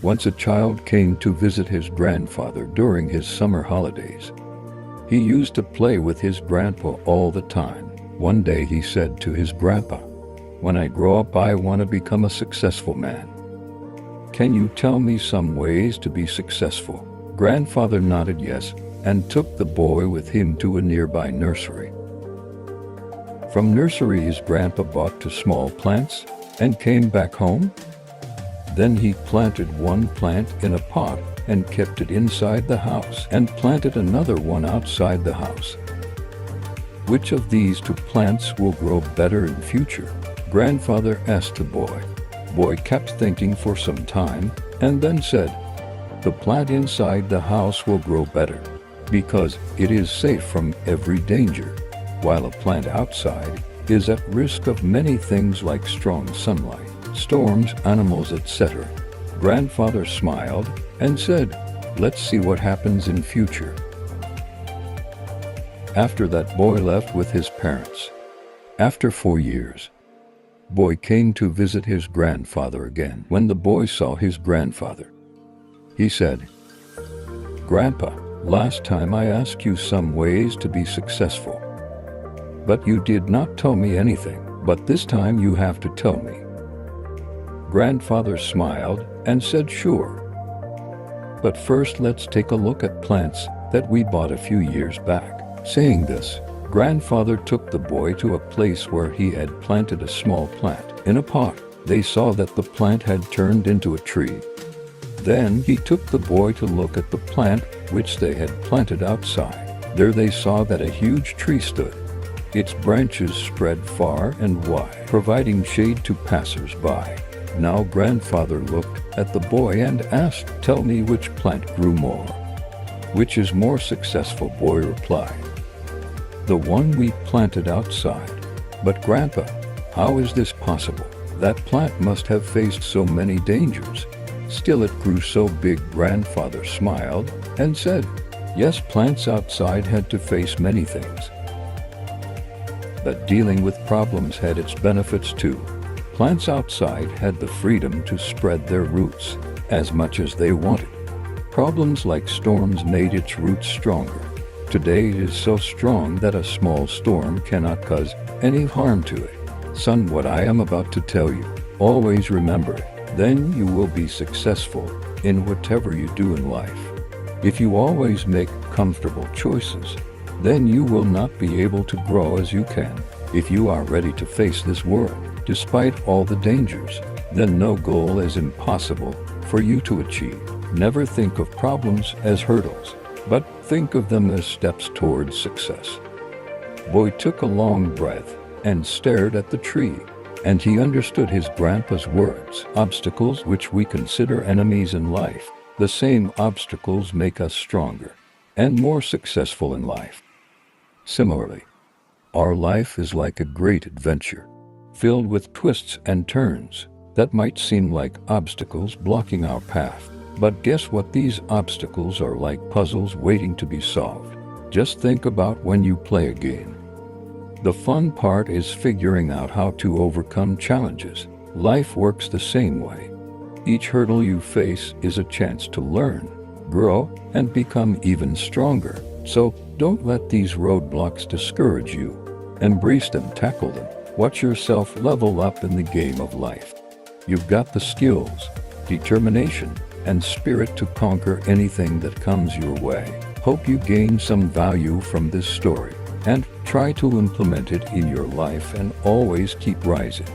Once a child came to visit his grandfather during his summer holidays. He used to play with his grandpa all the time. One day he said to his grandpa, "When I grow up, I want to become a successful man. Can you tell me some ways to be successful?" Grandfather nodded yes and took the boy with him to a nearby nursery. From nursery, his grandpa bought 2 small plants and came back home. Then he planted one plant in a pot and kept it inside the house and planted another one outside the house. "Which of these 2 plants will grow better in future?" Grandfather asked the boy. Boy kept thinking for some time and then said, "The plant inside the house will grow better because it is safe from every danger, while a plant outside is at risk of many things like strong sunlight, storms, animals, etc." Grandfather smiled and said, "Let's see what happens in future." After that, boy left with his parents. After 4 years, boy came to visit his grandfather again. When the boy saw his grandfather, he said, "Grandpa, last time I asked you some ways to be successful, but you did not tell me anything, but this time you have to tell me." Grandfather smiled and said, "Sure. But first let's take a look at plants that we bought a few years back." Saying this, grandfather took the boy to a place where he had planted a small plant in a pot. They saw that the plant had turned into a tree. Then he took the boy to look at the plant which they had planted outside. There they saw that a huge tree stood. Its branches spread far and wide, providing shade to passers-by. Now grandfather looked at the boy and asked, "Tell me which plant grew more. Which is more successful?" Boy replied, "The one we planted outside." "But Grandpa, how is this possible? That plant must have faced so many dangers. Still it grew so big." Grandfather smiled and said, "Yes, plants outside had to face many things. But dealing with problems had its benefits too. Plants outside had the freedom to spread their roots as much as they wanted. Problems like storms made its roots stronger. Today it is so strong that a small storm cannot cause any harm to it. Son, what I am about to tell you, always remember it. Then you will be successful in whatever you do in life. If you always make comfortable choices, then you will not be able to grow as you can. If you are ready to face this world, despite all the dangers, then no goal is impossible for you to achieve. Never think of problems as hurdles, but think of them as steps towards success." Boy took a long breath and stared at the tree, and he understood his grandpa's words. Obstacles which we consider enemies in life, the same obstacles make us stronger and more successful in life. Similarly, our life is like a great adventure, filled with twists and turns that might seem like obstacles blocking our path. But guess what? These obstacles are like puzzles waiting to be solved. Just think about when you play a game. The fun part is figuring out how to overcome challenges. Life works the same way. Each hurdle you face is a chance to learn, grow, and become even stronger. So don't let these roadblocks discourage you. Embrace them, tackle them. Watch yourself level up in the game of life. You've got the skills, determination, and spirit to conquer anything that comes your way. Hope you gain some value from this story and try to implement it in your life, and always keep rising.